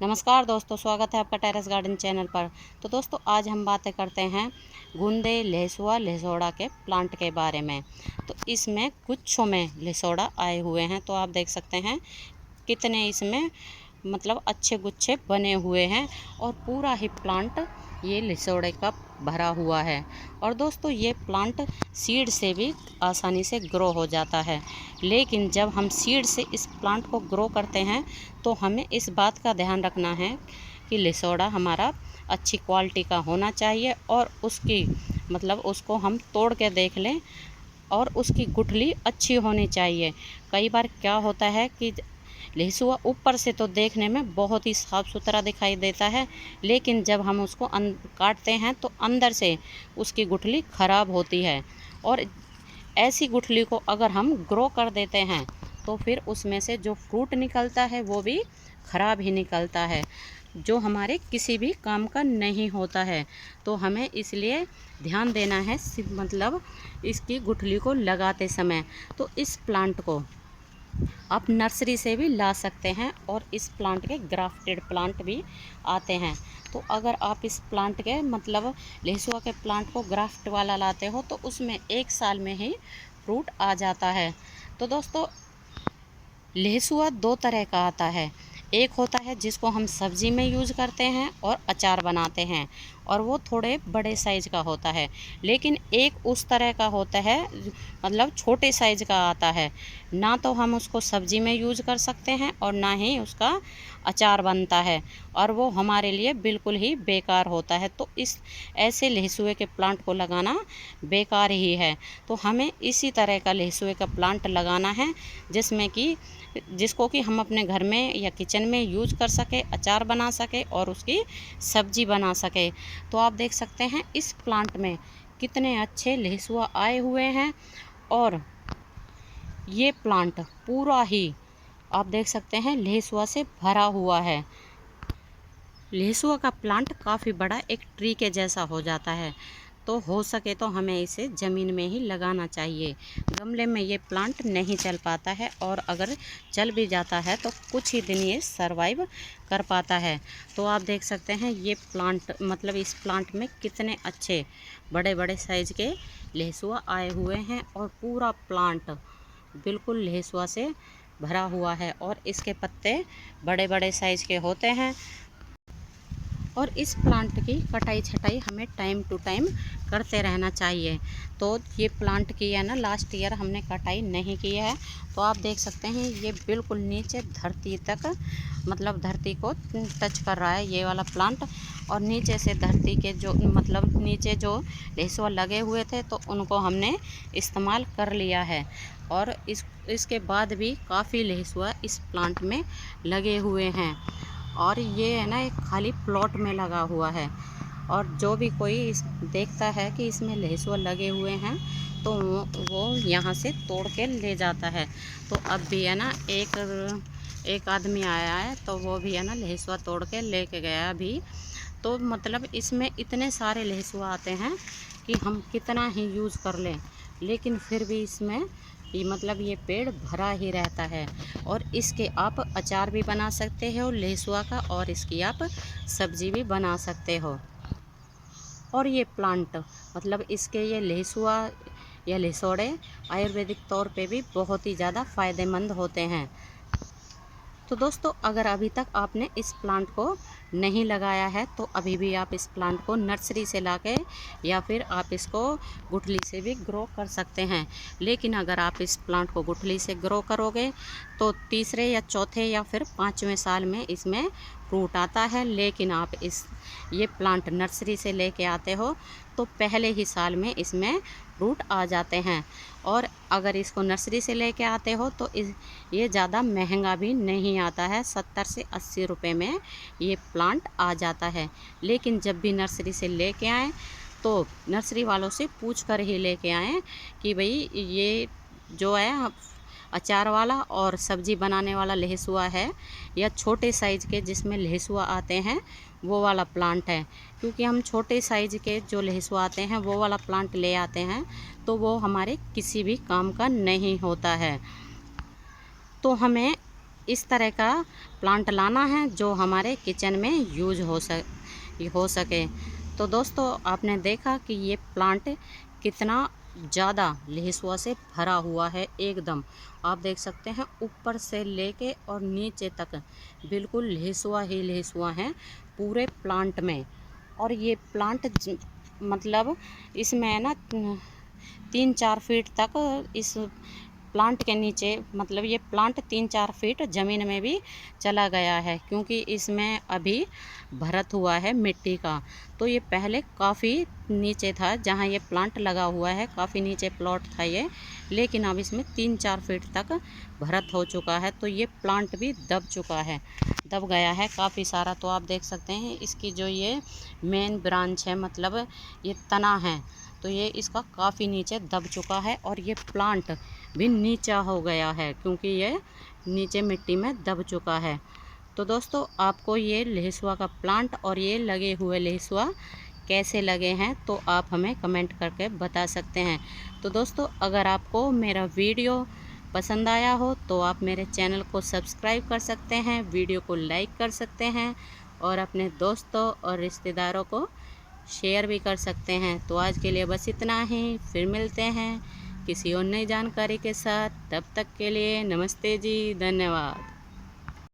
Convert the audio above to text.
नमस्कार दोस्तों, स्वागत है आपका टेरेस गार्डन चैनल पर। तो दोस्तों आज हम बातें करते हैं गुंदे लहसुआ लहसोड़ा के प्लांट के बारे में। तो इसमें गुच्छों में लहसोड़ा आए हुए हैं। तो आप देख सकते हैं कितने इसमें अच्छे गुच्छे बने हुए हैं और पूरा ही प्लांट ये लहसोड़े का भरा हुआ है। और दोस्तों ये प्लांट सीड से भी आसानी से ग्रो हो जाता है, लेकिन जब हम सीड से इस प्लांट को ग्रो करते हैं तो हमें इस बात का ध्यान रखना है कि लहसोड़ा हमारा अच्छी क्वालिटी का होना चाहिए और उसको हम तोड़ के देख लें और उसकी गुठली अच्छी होनी चाहिए। कई बार क्या होता है कि लहसुआ ऊपर से तो देखने में बहुत ही साफ़ सुथरा दिखाई देता है, लेकिन जब हम उसको काटते हैं तो अंदर से उसकी गुठली ख़राब होती है। और ऐसी गुठली को अगर हम ग्रो कर देते हैं तो फिर उसमें से जो फ्रूट निकलता है वो भी ख़राब ही निकलता है, जो हमारे किसी भी काम का नहीं होता है। तो हमें इसलिए ध्यान देना है इसकी गुठली को लगाते समय। तो इस प्लांट को आप नर्सरी से भी ला सकते हैं और इस प्लांट के ग्राफ्टेड प्लांट भी आते हैं। तो अगर आप इस प्लांट के लहसुआ के प्लांट को ग्राफ्ट वाला लाते हो तो उसमें 1 साल में ही फ्रूट आ जाता है। तो दोस्तों लहसुआ 2 तरह का आता है। एक होता है जिसको हम सब्ज़ी में यूज़ करते हैं और अचार बनाते हैं, और वो थोड़े बड़े साइज़ का होता है। लेकिन एक उस तरह का होता है छोटे साइज़ का आता है, ना तो हम उसको सब्ज़ी में यूज़ कर सकते हैं और ना ही उसका अचार बनता है, और वो हमारे लिए बिल्कुल ही बेकार होता है। तो इस ऐसे लहसुए के प्लांट को लगाना बेकार ही है। तो हमें इसी तरह का लहसुए का प्लांट लगाना है जिसको कि हम अपने घर में या किचन में यूज कर सके, अचार बना सके और उसकी सब्जी बना सके। तो आप देख सकते हैं इस प्लांट में कितने अच्छे लहसुआ आए हुए हैं, और ये प्लांट पूरा ही आप देख सकते हैं लहसुआ से भरा हुआ है। लहसुआ का प्लांट काफ़ी बड़ा एक ट्री के जैसा हो जाता है। तो हो सके तो हमें इसे ज़मीन में ही लगाना चाहिए। गमले में ये प्लांट नहीं चल पाता है, और अगर चल भी जाता है तो कुछ ही दिन ये सरवाइव कर पाता है। तो आप देख सकते हैं ये प्लांट इस प्लांट में कितने अच्छे बड़े बड़े साइज़ के लहसुआ आए हुए हैं, और पूरा प्लांट बिल्कुल लहसुआ से भरा हुआ है, और इसके पत्ते बड़े बड़े साइज़ के होते हैं। और इस प्लांट की कटाई छटाई हमें टाइम टू टाइम करते रहना चाहिए। तो ये प्लांट की है ना, लास्ट ईयर हमने कटाई नहीं की है। तो आप देख सकते हैं ये बिल्कुल नीचे धरती तक धरती को टच कर रहा है ये वाला प्लांट। और नीचे से धरती के जो नीचे जो लहसुआ लगे हुए थे तो उनको हमने इस्तेमाल कर लिया है, और इसके बाद भी काफ़ी लहसुआ इस प्लांट में लगे हुए हैं। और ये है ना एक खाली प्लॉट में लगा हुआ है, और जो भी कोई देखता है कि इसमें लहसुआ लगे हुए हैं तो वो यहाँ से तोड़ के ले जाता है। तो अब भी है ना एक आदमी आया है, तो वो भी है ना लहसुआ तोड़ के लेके गया अभी। तो इसमें इतने सारे लहसुआ आते हैं कि हम कितना ही यूज़ कर लें, लेकिन फिर भी इसमें ये पेड़ भरा ही रहता है। और इसके आप अचार भी बना सकते हो लहसुआ का, और इसकी आप सब्ज़ी भी बना सकते हो। और ये प्लांट इसके ये लहसुआ या लहसोड़े आयुर्वेदिक तौर पे भी बहुत ही ज़्यादा फ़ायदेमंद होते हैं। तो दोस्तों अगर अभी तक आपने इस प्लांट को नहीं लगाया है तो अभी भी आप इस प्लांट को नर्सरी से लाके या फिर आप इसको गुठली से भी ग्रो कर सकते हैं। लेकिन अगर आप इस प्लांट को गुठली से ग्रो करोगे तो तीसरे या चौथे या फिर 5वें साल में इसमें फ्रूट आता है। लेकिन आप ये प्लांट नर्सरी से लेके आते हो तो पहले ही साल में इसमें फ्रूट आ जाते हैं। और अगर इसको नर्सरी से लेके आते हो तो ये ज़्यादा महंगा भी नहीं आता है, 70 से 80 रुपए में ये प्लांट आ जाता है। लेकिन जब भी नर्सरी से लेके आएँ तो नर्सरी वालों से पूछ कर ही लेके आएँ कि भाई ये जो है अचार वाला और सब्ज़ी बनाने वाला लहसुआ है या छोटे साइज़ के जिसमें लहसुआ आते हैं वो वाला प्लांट है। क्योंकि हम छोटे साइज़ के जो लहसुआ आते हैं वो वाला प्लांट ले आते हैं तो वो हमारे किसी भी काम का नहीं होता है। तो हमें इस तरह का प्लांट लाना है जो हमारे किचन में यूज हो सके। तो दोस्तों आपने देखा कि ये प्लांट कितना ज़्यादा लहसुआ से भरा हुआ है एकदम। आप देख सकते हैं ऊपर से लेके और नीचे तक बिल्कुल लहसुआ ही लहसुआ है पूरे प्लांट में। और ये प्लांट मतलब इसमें ना 3-4 फीट तक इस प्लांट के नीचे मतलब ये प्लांट 3-4 फीट ज़मीन में भी चला गया है, क्योंकि इसमें अभी भरत हुआ है मिट्टी का। तो ये पहले काफ़ी नीचे था, जहाँ ये प्लांट लगा हुआ है काफ़ी नीचे प्लॉट था ये, लेकिन अब इसमें 3-4 फीट तक भरत हो चुका है। तो ये प्लांट भी दब चुका है, दब गया है काफ़ी सारा। तो आप देख सकते हैं इसकी जो ये मेन ब्रांच है, मतलब ये तना है, तो ये इसका काफ़ी नीचे दब चुका है और ये प्लांट भी नीचा हो गया है, क्योंकि ये नीचे मिट्टी में दब चुका है। तो दोस्तों आपको ये लहसुआ का प्लांट और ये लगे हुए लहसुआ कैसे लगे हैं तो आप हमें कमेंट करके बता सकते हैं। तो दोस्तों अगर आपको मेरा वीडियो पसंद आया हो तो आप मेरे चैनल को सब्सक्राइब कर सकते हैं, वीडियो को लाइक कर सकते हैं और अपने दोस्तों और रिश्तेदारों को शेयर भी कर सकते हैं। तो आज के लिए बस इतना ही, फिर मिलते हैं किसी और नई जानकारी के साथ। तब तक के लिए नमस्ते जी, धन्यवाद।